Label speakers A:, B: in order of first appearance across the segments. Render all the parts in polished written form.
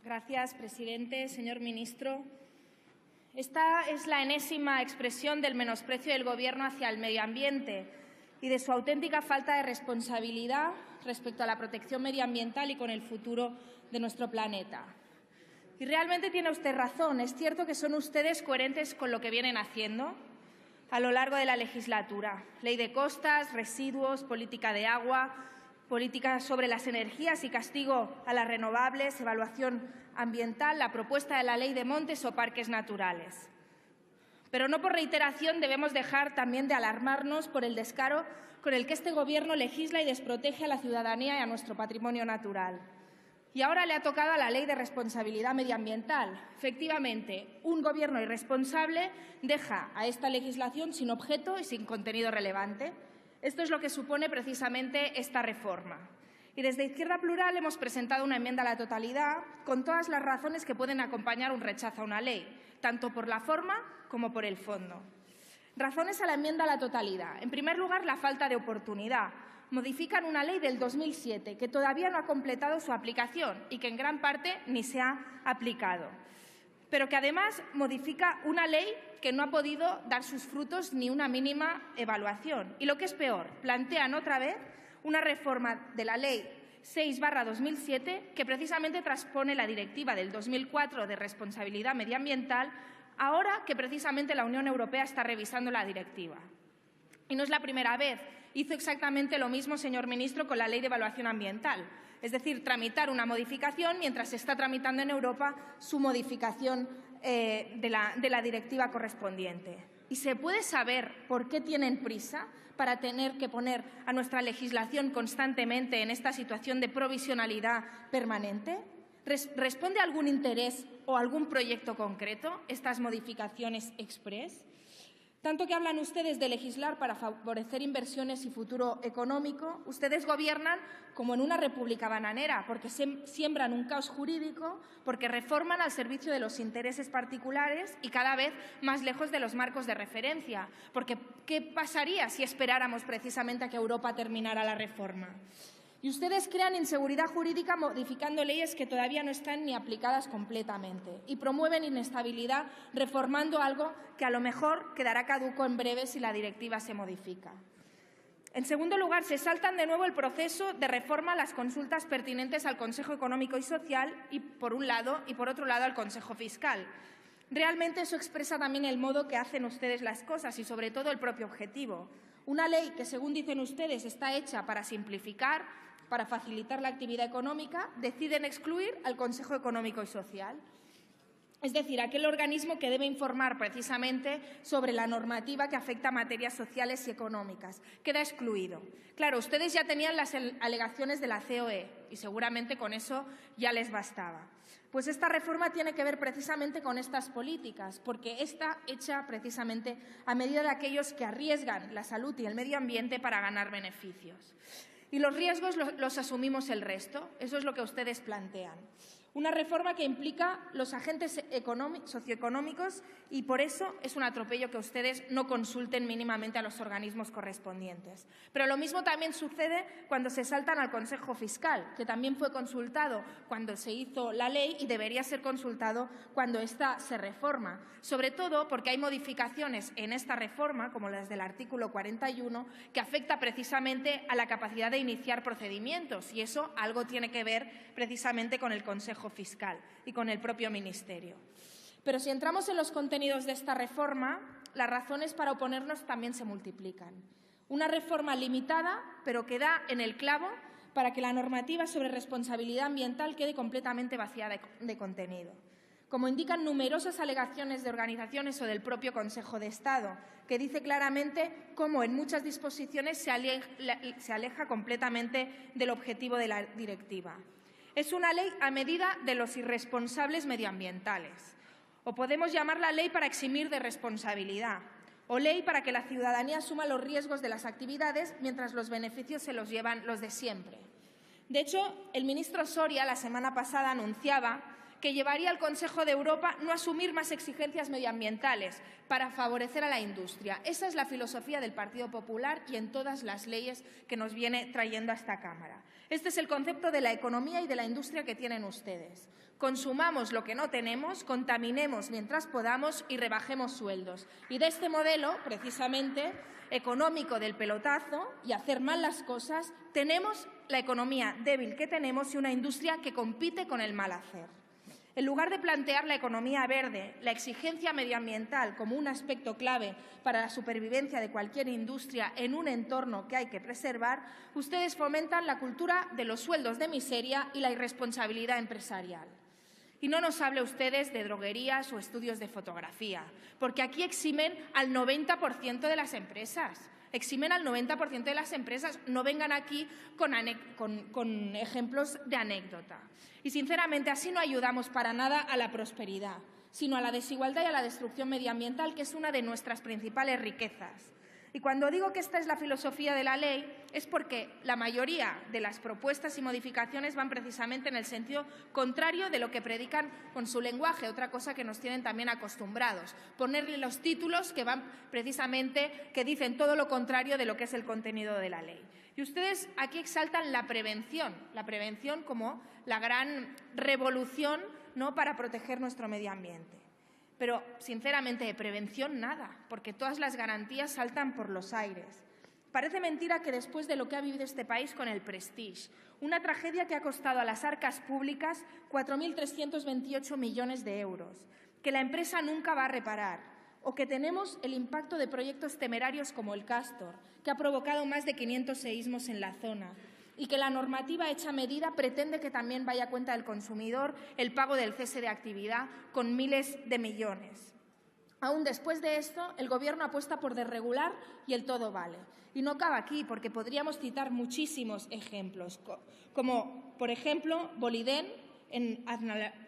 A: Gracias, presidente. Señor ministro, esta es la enésima expresión del menosprecio del Gobierno hacia el medio ambiente y de su auténtica falta de responsabilidad respecto a la protección medioambiental y con el futuro de nuestro planeta. Y realmente tiene usted razón. Es cierto que son ustedes coherentes con lo que vienen haciendo a lo largo de la legislatura. Ley de costas, residuos, política de agua, política sobre las energías y castigo a las renovables, evaluación ambiental, la propuesta de la Ley de montes o parques naturales. Pero no por reiteración debemos dejar también de alarmarnos por el descaro con el que este Gobierno legisla y desprotege a la ciudadanía y a nuestro patrimonio natural. Y ahora le ha tocado a la Ley de Responsabilidad Medioambiental. Efectivamente, un Gobierno irresponsable deja a esta legislación sin objeto y sin contenido relevante. Esto es lo que supone precisamente esta reforma. Y desde Izquierda Plural hemos presentado una enmienda a la totalidad con todas las razones que pueden acompañar un rechazo a una ley, tanto por la forma como por el fondo. Razones a la enmienda a la totalidad. En primer lugar, la falta de oportunidad. Modifican una ley del 2007 que todavía no ha completado su aplicación y que en gran parte ni se ha aplicado, pero que además modifica una ley que no ha podido dar sus frutos ni una mínima evaluación. Y lo que es peor, plantean otra vez una reforma de la Ley 6/2007 que precisamente transpone la Directiva del 2004 de responsabilidad medioambiental, ahora que precisamente la Unión Europea está revisando la directiva. Y no es la primera vez. Hizo exactamente lo mismo, señor ministro, con la Ley de Evaluación Ambiental, es decir, tramitar una modificación mientras se está tramitando en Europa su modificación de la directiva correspondiente. ¿Y se puede saber por qué tienen prisa para tener que poner a nuestra legislación constantemente en esta situación de provisionalidad permanente? ¿Responde a algún interés o algún proyecto concreto estas modificaciones express? Tanto que hablan ustedes de legislar para favorecer inversiones y futuro económico, ustedes gobiernan como en una república bananera, porque siembran un caos jurídico, porque reforman al servicio de los intereses particulares y cada vez más lejos de los marcos de referencia. Porque, ¿qué pasaría si esperáramos precisamente a que Europa terminara la reforma? Y ustedes crean inseguridad jurídica modificando leyes que todavía no están ni aplicadas completamente y promueven inestabilidad reformando algo que a lo mejor quedará caduco en breve si la directiva se modifica. En segundo lugar, se saltan de nuevo el proceso de reforma a las consultas pertinentes al Consejo Económico y Social y por un lado y por otro lado al Consejo Fiscal. Realmente eso expresa también el modo que hacen ustedes las cosas y sobre todo el propio objetivo. Una ley que, según dicen ustedes, está hecha para simplificar, para facilitar la actividad económica, deciden excluir al Consejo Económico y Social. Es decir, aquel organismo que debe informar precisamente sobre la normativa que afecta a materias sociales y económicas. Queda excluido. Claro, ustedes ya tenían las alegaciones de la COE y seguramente con eso ya les bastaba. Pues esta reforma tiene que ver precisamente con estas políticas, porque está hecha precisamente a medida de aquellos que arriesgan la salud y el medio ambiente para ganar beneficios. Y los riesgos los asumimos el resto. Eso es lo que ustedes plantean. Una reforma que implica los agentes socioeconómicos y por eso es un atropello que ustedes no consulten mínimamente a los organismos correspondientes. Pero lo mismo también sucede cuando se saltan al Consejo Fiscal, que también fue consultado cuando se hizo la ley y debería ser consultado cuando ésta se reforma. Sobre todo porque hay modificaciones en esta reforma, como las del artículo 41, que afecta precisamente a la capacidad de iniciar procedimientos y eso algo tiene que ver precisamente con el Consejo Fiscal y con el propio Ministerio. Pero si entramos en los contenidos de esta reforma, las razones para oponernos también se multiplican. Una reforma limitada, pero que da en el clavo para que la normativa sobre responsabilidad ambiental quede completamente vacía de contenido. Como indican numerosas alegaciones de organizaciones o del propio Consejo de Estado, que dice claramente cómo en muchas disposiciones se aleja completamente del objetivo de la directiva. Es una ley a medida de los irresponsables medioambientales. O podemos llamarla ley para eximir de responsabilidad, o ley para que la ciudadanía asuma los riesgos de las actividades mientras los beneficios se los llevan los de siempre. De hecho, el ministro Soria la semana pasada anunciaba que llevaría al Consejo de Europa no asumir más exigencias medioambientales para favorecer a la industria. Esa es la filosofía del Partido Popular y en todas las leyes que nos viene trayendo a esta Cámara. Este es el concepto de la economía y de la industria que tienen ustedes. Consumamos lo que no tenemos, contaminemos mientras podamos y rebajemos sueldos. Y de este modelo, precisamente, económico del pelotazo y hacer mal las cosas, tenemos la economía débil que tenemos y una industria que compite con el mal hacer. En lugar de plantear la economía verde, la exigencia medioambiental como un aspecto clave para la supervivencia de cualquier industria en un entorno que hay que preservar, ustedes fomentan la cultura de los sueldos de miseria y la irresponsabilidad empresarial. Y no nos hable ustedes de droguerías o estudios de fotografía, porque aquí eximen al 90% de las empresas. Eximen al 90% de las empresas. No vengan aquí con ejemplos de anécdota. Y, sinceramente, así no ayudamos para nada a la prosperidad, sino a la desigualdad y a la destrucción medioambiental, que es una de nuestras principales riquezas. Y cuando digo que esta es la filosofía de la ley, es porque la mayoría de las propuestas y modificaciones van precisamente en el sentido contrario de lo que predican con su lenguaje, otra cosa que nos tienen también acostumbrados, ponerle los títulos que van precisamente, que dicen todo lo contrario de lo que es el contenido de la ley. Y ustedes aquí exaltan la prevención como la gran revolución, ¿no?, para proteger nuestro medio ambiente. Pero, sinceramente, de prevención nada, porque todas las garantías saltan por los aires. Parece mentira que después de lo que ha vivido este país con el Prestige, una tragedia que ha costado a las arcas públicas 4.328 millones de euros, que la empresa nunca va a reparar, o que tenemos el impacto de proyectos temerarios como el Castor, que ha provocado más de 500 seísmos en la zona, y que la normativa hecha a medida pretende que también vaya a cuenta del consumidor el pago del cese de actividad con miles de millones. Aún después de esto, el Gobierno apuesta por desregular y el todo vale. Y no acaba aquí, porque podríamos citar muchísimos ejemplos, como, por ejemplo, Boliden en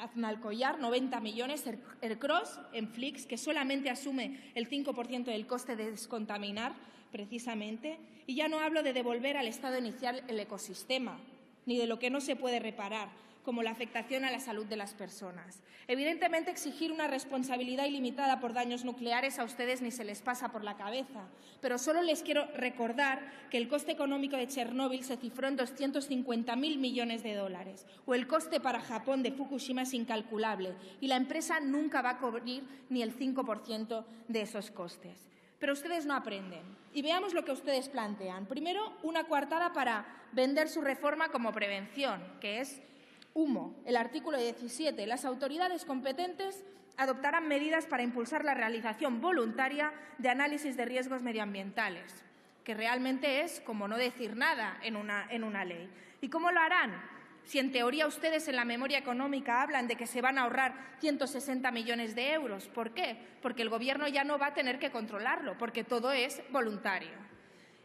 A: Aznalcóllar, 90 millones, Ercros en Flix, que solamente asume el 5% del coste de descontaminar, precisamente, y ya no hablo de devolver al estado inicial el ecosistema, ni de lo que no se puede reparar, como la afectación a la salud de las personas. Evidentemente, exigir una responsabilidad ilimitada por daños nucleares a ustedes ni se les pasa por la cabeza, pero solo les quiero recordar que el coste económico de Chernóbil se cifró en 250.000 millones de dólares, o el coste para Japón de Fukushima es incalculable, y la empresa nunca va a cubrir ni el 5% de esos costes. Pero ustedes no aprenden. Y veamos lo que ustedes plantean. Primero, una coartada para vender su reforma como prevención, que es humo. El artículo 17. Las autoridades competentes adoptarán medidas para impulsar la realización voluntaria de análisis de riesgos medioambientales, que realmente es como no decir nada en una ley. ¿Y cómo lo harán? Si en teoría ustedes en la memoria económica hablan de que se van a ahorrar 160 millones de euros. ¿Por qué? Porque el Gobierno ya no va a tener que controlarlo, porque todo es voluntario.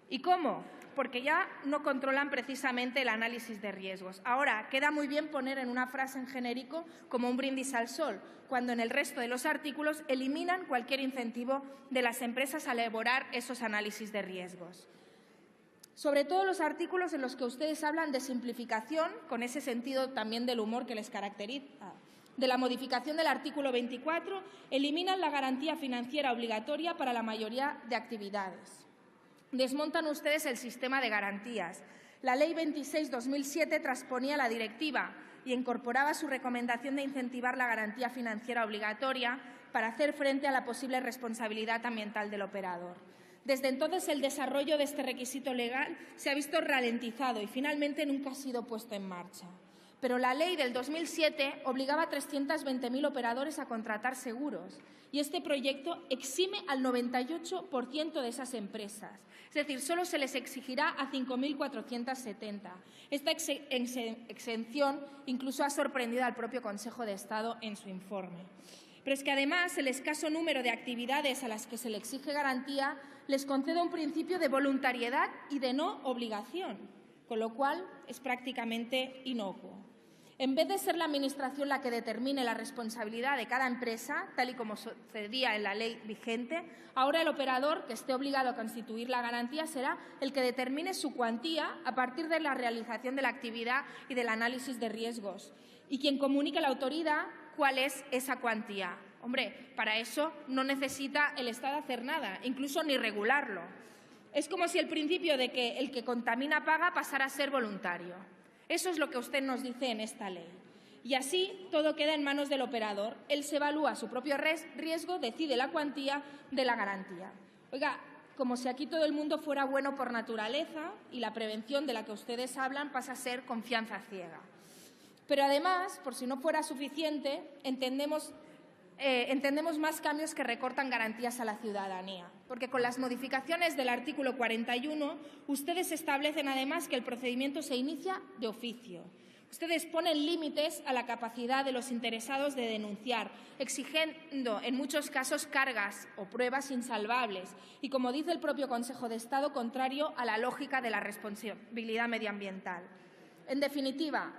A: ¿Y cómo? Porque ya no controlan precisamente el análisis de riesgos. Ahora, queda muy bien poner en una frase en genérico como un brindis al sol, cuando en el resto de los artículos eliminan cualquier incentivo de las empresas a elaborar esos análisis de riesgos. Sobre todo los artículos en los que ustedes hablan de simplificación, con ese sentido también del humor que les caracteriza, de la modificación del artículo 24, eliminan la garantía financiera obligatoria para la mayoría de actividades. Desmontan ustedes el sistema de garantías. La Ley 26/2007 transponía la directiva y incorporaba su recomendación de incentivar la garantía financiera obligatoria para hacer frente a la posible responsabilidad ambiental del operador. Desde entonces, el desarrollo de este requisito legal se ha visto ralentizado y finalmente nunca ha sido puesto en marcha. Pero la ley del 2007 obligaba a 320.000 operadores a contratar seguros y este proyecto exime al 98% de esas empresas. Es decir, solo se les exigirá a 5.470. Esta exención incluso ha sorprendido al propio Consejo de Estado en su informe. Pero es que, además, el escaso número de actividades a las que se le exige garantía les concede un principio de voluntariedad y de no obligación, con lo cual es prácticamente inocuo. En vez de ser la Administración la que determine la responsabilidad de cada empresa, tal y como sucedía en la ley vigente, ahora el operador que esté obligado a constituir la garantía será el que determine su cuantía a partir de la realización de la actividad y del análisis de riesgos, y quien comunique a la autoridad cuál es esa cuantía. Hombre, para eso no necesita el Estado hacer nada, incluso ni regularlo. Es como si el principio de que el que contamina paga pasara a ser voluntario. Eso es lo que usted nos dice en esta ley. Y así todo queda en manos del operador. Él se evalúa su propio riesgo, decide la cuantía de la garantía. Oiga, como si aquí todo el mundo fuera bueno por naturaleza y la prevención de la que ustedes hablan pasa a ser confianza ciega. Pero además, por si no fuera suficiente, entendemos más cambios que recortan garantías a la ciudadanía, porque con las modificaciones del artículo 41 ustedes establecen además que el procedimiento se inicia de oficio. Ustedes ponen límites a la capacidad de los interesados de denunciar, exigiendo en muchos casos cargas o pruebas insalvables y, como dice el propio Consejo de Estado, contrario a la lógica de la responsabilidad medioambiental. En definitiva,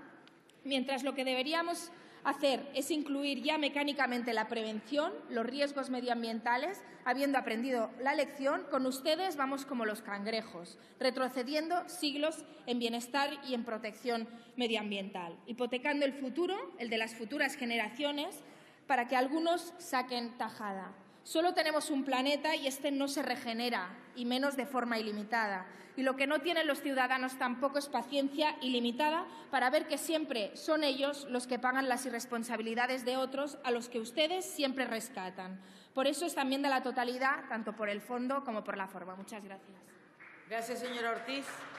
A: mientras lo que deberíamos hacer es incluir ya mecánicamente la prevención, los riesgos medioambientales, habiendo aprendido la lección, con ustedes vamos como los cangrejos, retrocediendo siglos en bienestar y en protección medioambiental, hipotecando el futuro, el de las futuras generaciones, para que algunos saquen tajada. Solo tenemos un planeta y este no se regenera, y menos de forma ilimitada. Y lo que no tienen los ciudadanos tampoco es paciencia ilimitada para ver que siempre son ellos los que pagan las irresponsabilidades de otros a los que ustedes siempre rescatan. Por eso esta enmienda a la totalidad, tanto por el fondo como por la forma. Muchas gracias.
B: Gracias, señora Ortiz.